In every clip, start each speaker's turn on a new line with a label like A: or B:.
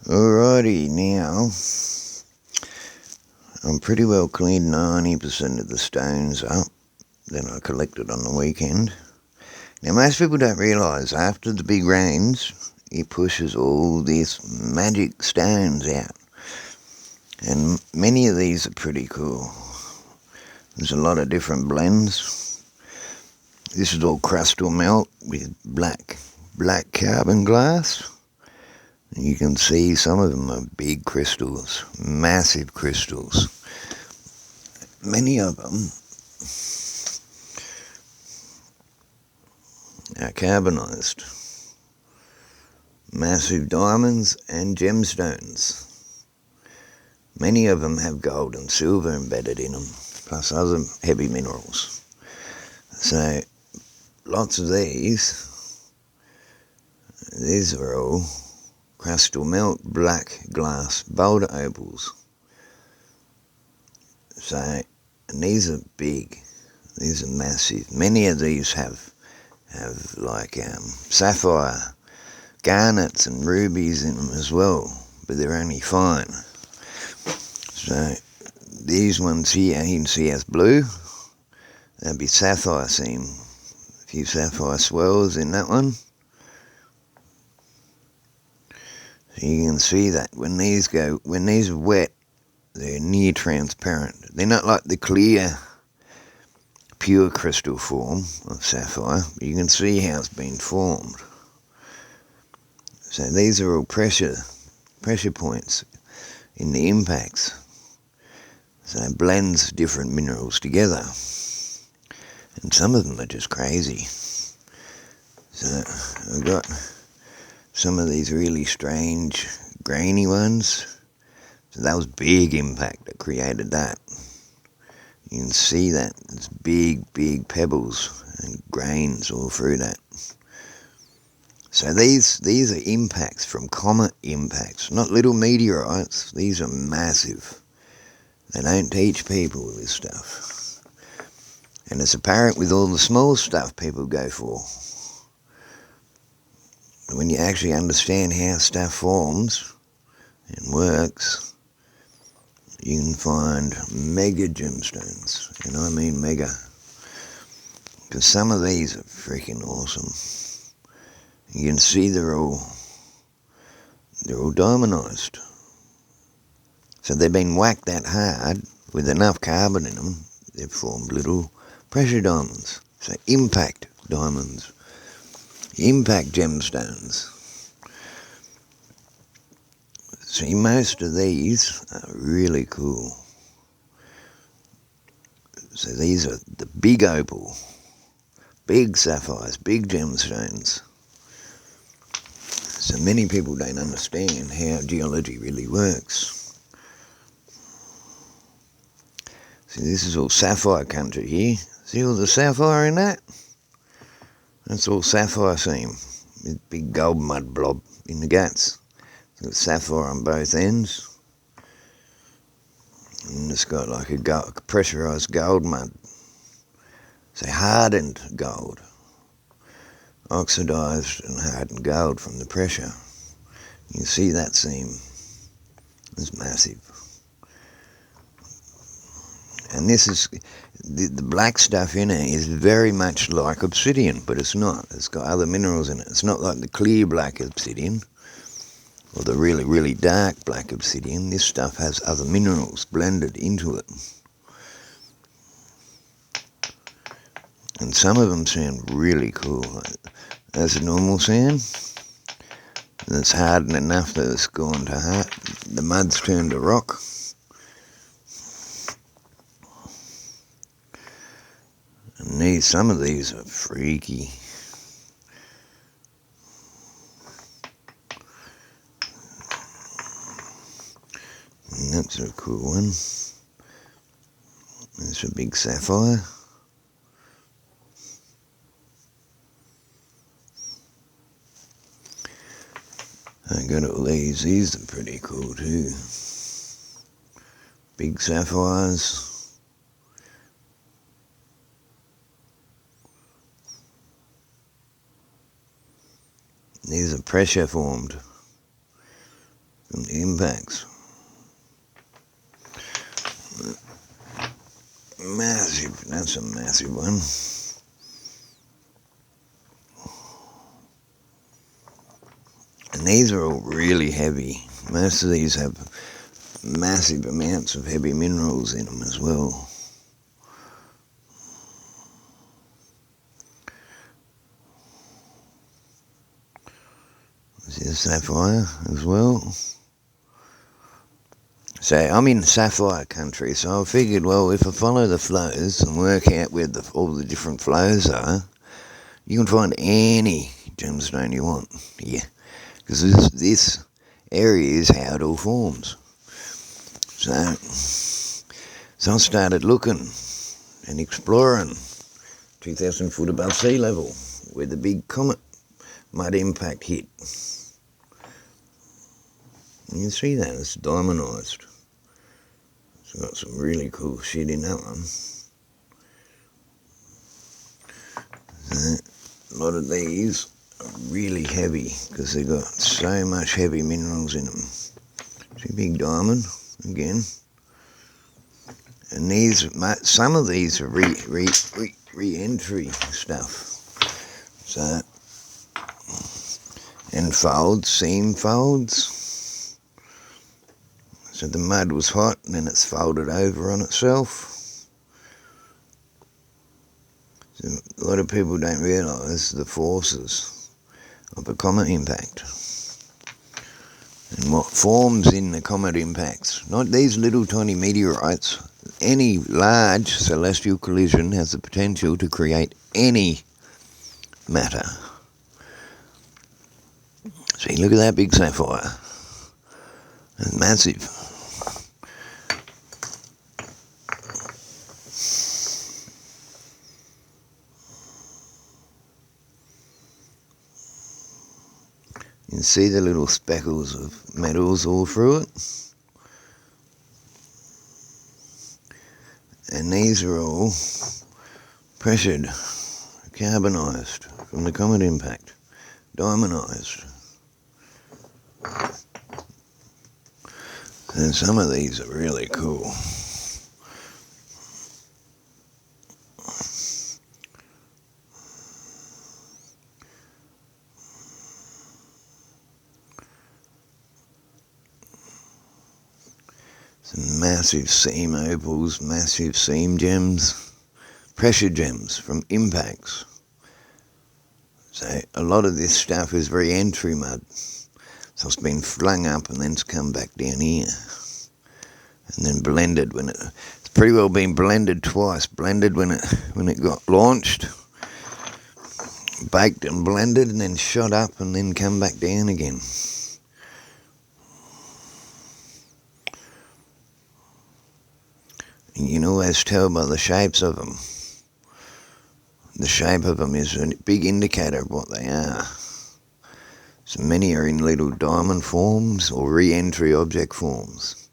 A: Alrighty, now I'm pretty well cleaned 90% of the stones up that I collected on the weekend. Now most people don't realise after the big rains it pushes all these magic stones out, and many of these are pretty cool. There's a lot of different blends. This is all crustal melt with black carbon glass. You can see some of them are big crystals, massive crystals. Many of them are carbonised. Massive diamonds and gemstones. Many of them have gold and silver embedded in them, plus other heavy minerals. So lots of these are all crustal melt black glass boulder opals. So, and these are big, these are massive. Many of these have like sapphire, garnets and rubies in them as well, but they're only fine. So these ones here you can see as blue, that'd be sapphire seam. A few sapphire swirls in that one. So you can see that when these are wet, they're near transparent. They're not like the clear, pure crystal form of sapphire. You can see how it's been formed. So these are all pressure points in the impacts. So it blends different minerals together. And some of them are just crazy. So I've got some of these really strange, grainy ones. So that was big impact that created that. You can see that. It's big pebbles and grains all through that. So these are impacts from comet impacts, not little meteorites. These are massive. They don't teach people this stuff. And it's apparent with all the small stuff people go for. When you actually understand how stuff forms and works, you can find mega gemstones. And I mean mega. Because some of these are freaking awesome. You can see they're all diamondized. So they've been whacked that hard with enough carbon in them, they've formed little pressure diamonds. So impact diamonds, impact gemstones. See, most of these are really cool. So these are the big opal, big sapphires, big gemstones. So many people don't understand how geology really works. See, this is all sapphire country here. See all the sapphire in that? That's all sapphire seam. With big gold mud blob in the guts. It's got sapphire on both ends. And it's got like a pressurised gold mud. So hardened gold. Oxidised and hardened gold from the pressure. You can see that seam. It's massive. And this is, the black stuff in it is very much like obsidian, but it's not. It's got other minerals in it. It's not like the clear black obsidian, or the really dark black obsidian. This stuff has other minerals blended into it. And some of them sound really cool. That's a normal sand. That's hardened enough that it's gone to heart. The mud's turned to rock. And some of these are freaky. And that's a cool one. There's a big sapphire. I got all these. These are pretty cool too. Big sapphires. These are pressure formed. from the impacts. Massive, that's a massive one. And these are all really heavy. Most of these have massive amounts of heavy minerals in them as well. This is sapphire as well. So I'm in sapphire country, so I figured, well, if I follow the flows and work out where all the different flows are, you can find any gemstone you want here. Because this area is how it all forms. So I started looking and exploring 2,000 foot above sea level where the big comet mud impact hit. You can see that, it's diamondised. It's got some really cool shit in that one. So, a lot of these are really heavy because they've got so much heavy minerals in them. See, big diamond again. And these, some of these are re-entry stuff. So, and folds, seam folds. So the mud was hot and then it's folded over on itself. So a lot of people don't realise the forces of a comet impact and what forms in the comet impacts. Not these little tiny meteorites. Any large celestial collision has the potential to create any matter. See, look at that big sapphire. It's massive. You can see the little speckles of metals all through it. And these are all pressured, carbonised from the comet impact, diamondised. And some of these are really cool. Some massive seam opals, massive seam gems, pressure gems from impacts. So a lot of this stuff is re-entry mud. So it's been flung up and then it's come back down here. And then blended when it's pretty well been blended twice. Blended when it got launched, baked and blended and then shot up and then come back down again. And you can always tell by the shapes of them. The shape of them is a big indicator of what they are. So many are in little diamond forms or re-entry object forms.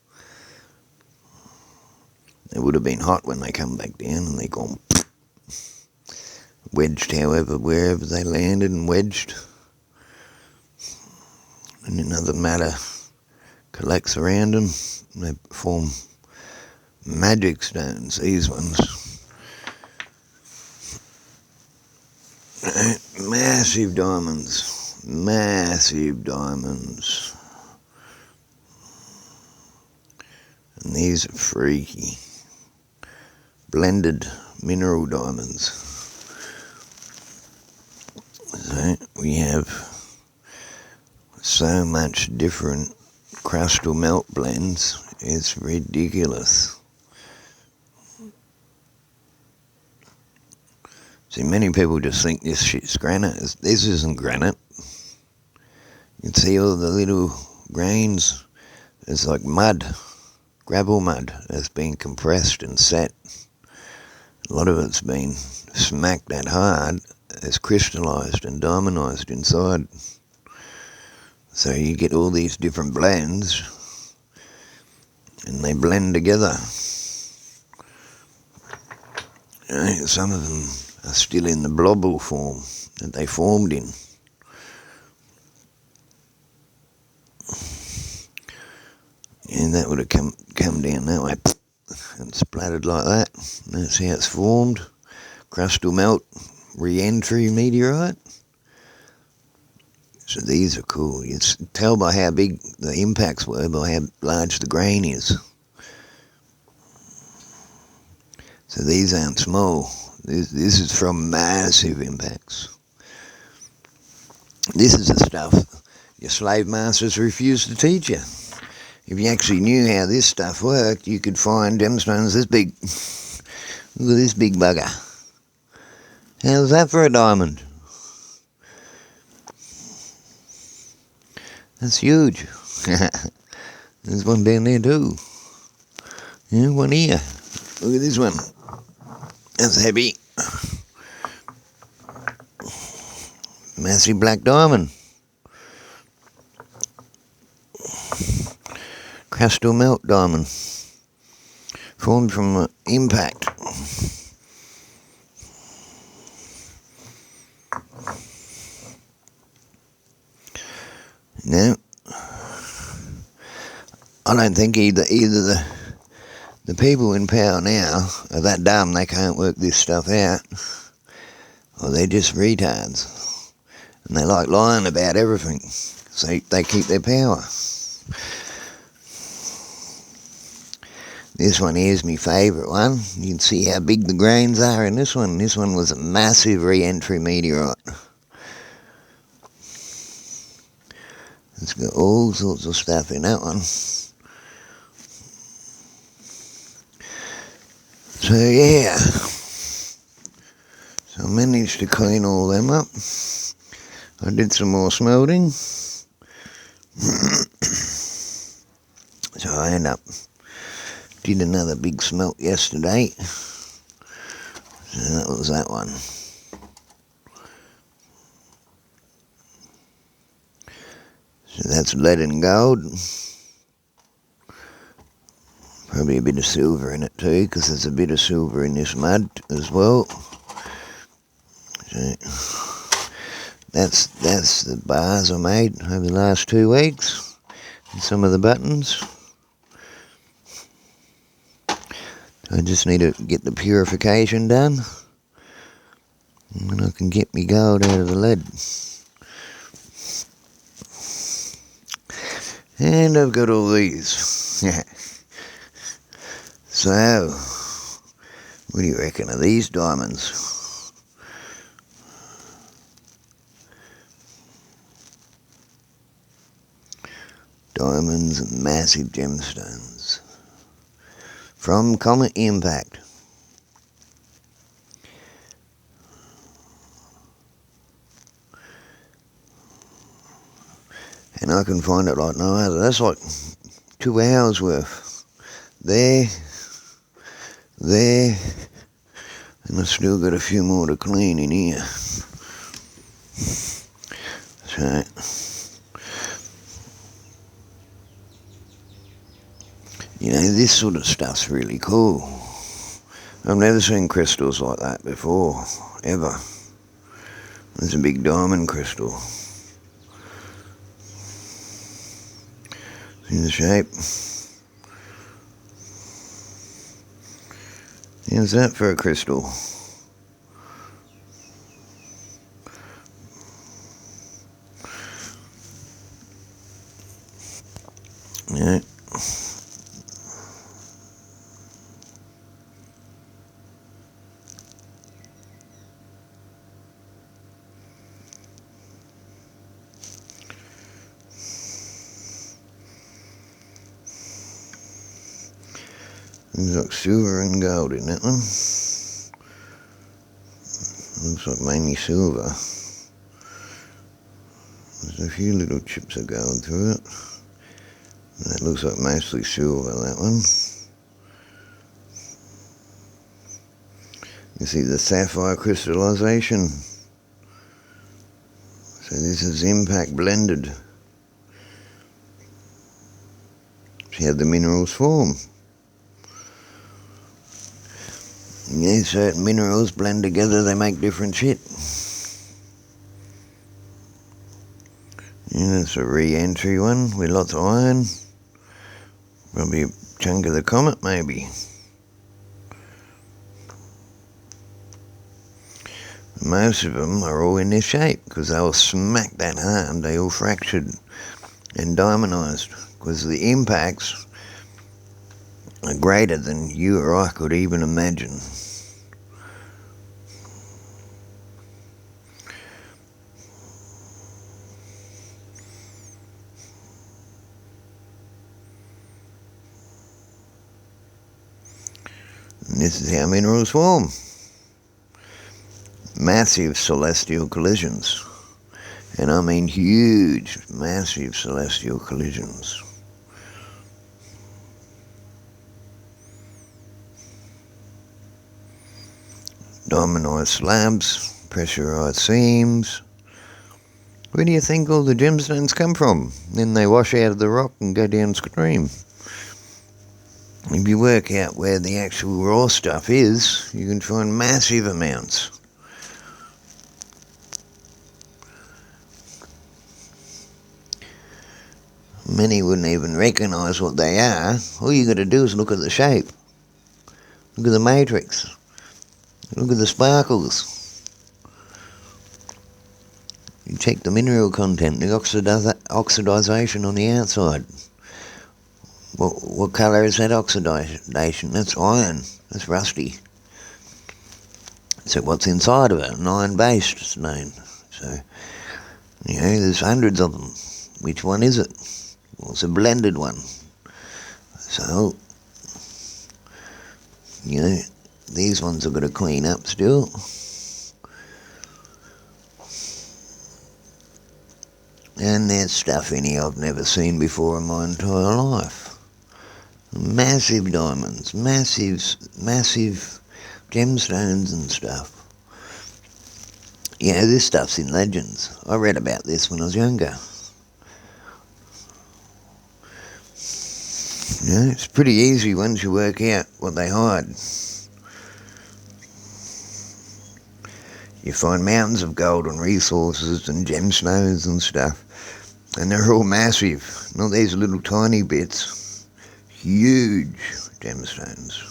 A: They would have been hot when they come back down and they're gone wedged wherever they landed and wedged. And another matter collects around them and they form magic stones, these ones. Massive diamonds. Massive diamonds. And these are freaky. Blended mineral diamonds. So we have so much different crustal melt blends, it's ridiculous. See, many people just think this shit's granite. This isn't granite. You can see all the little grains. It's like mud, gravel mud that's been compressed and set. A lot of it's been smacked that hard, it's crystallised and diamondised inside. So you get all these different blends and they blend together. Some of them are still in the blobble form that they formed in. And that would have come down that way and splattered like that. That's how it's formed. Crustal melt, re-entry meteorite. So these are cool. You can tell by how big the impacts were, by how large the grain is. So these aren't small. This is from massive impacts. This is the stuff your slave masters refused to teach you. If you actually knew how this stuff worked, you could find gemstones this big. Look at this big bugger. How's that for a diamond? That's huge. There's one down there too. Yeah, one here. Look at this one. That's heavy. Massive black diamond. Crustal melt diamond. Formed from impact. Now, I don't think either the people in power now are that dumb they can't work this stuff out, or they're just retards, and they like lying about everything, so they keep their power. This one here's my favourite one. You can see how big the grains are in this one. This one was a massive re-entry meteorite. It's got all sorts of stuff in that one. So yeah, so I managed to clean all them up. I did some more smelting. So I did another big smelt yesterday. So that was that one. So that's lead and gold. Probably a bit of silver in it too, because there's a bit of silver in this mud as well. So that's the bars I made over the last 2 weeks. And some of the buttons. I just need to get the purification done. And then I can get me gold out of the lead. And I've got all these. Yeah. So, what do you reckon of these diamonds? Diamonds and massive gemstones. From comet impact. And I can find it like no other. That's like 2 hours worth. There, and I've still got a few more to clean in here. So, you know, this sort of stuff's really cool. I've never seen crystals like that before, ever. There's a big diamond crystal. See the shape? How's that for a crystal? Yeah. Looks like silver and gold in that one. Looks like mainly silver. There's a few little chips of gold through it. That looks like mostly silver, that one. You see the sapphire crystallization. So this is impact blended. See how the minerals form. Yeah, certain minerals blend together, they make different shit. Yeah, that's a re-entry one with lots of iron. Probably a chunk of the comet, maybe. Most of them are all in this shape because they were smacked that hard. They all fractured and diamondized because the impacts are greater than you or I could even imagine. And this is how minerals form. Massive celestial collisions. And I mean huge, massive celestial collisions. Diamondized slabs, pressurized seams. Where do you think all the gemstones come from? Then they wash out of the rock and go downstream. If you work out where the actual raw stuff is, you can find massive amounts. Many wouldn't even recognise what they are. All you got to do is look at the shape. Look at the matrix. Look at the sparkles. You check the mineral content, the oxidisation on the outside. What colour is that oxidation? That's iron. That's rusty. So what's inside of it? An iron-based stone. So, there's hundreds of them. Which one is it? Well, it's a blended one. So, these ones I've got to clean up still. And there's stuff in here I've never seen before in my entire life. Massive diamonds, massive gemstones and stuff. This stuff's in legends. I read about this when I was younger. It's pretty easy once you work out what they hide. You find mountains of gold and resources and gemstones and stuff. And they're all massive, not these little tiny bits. Huge gemstones.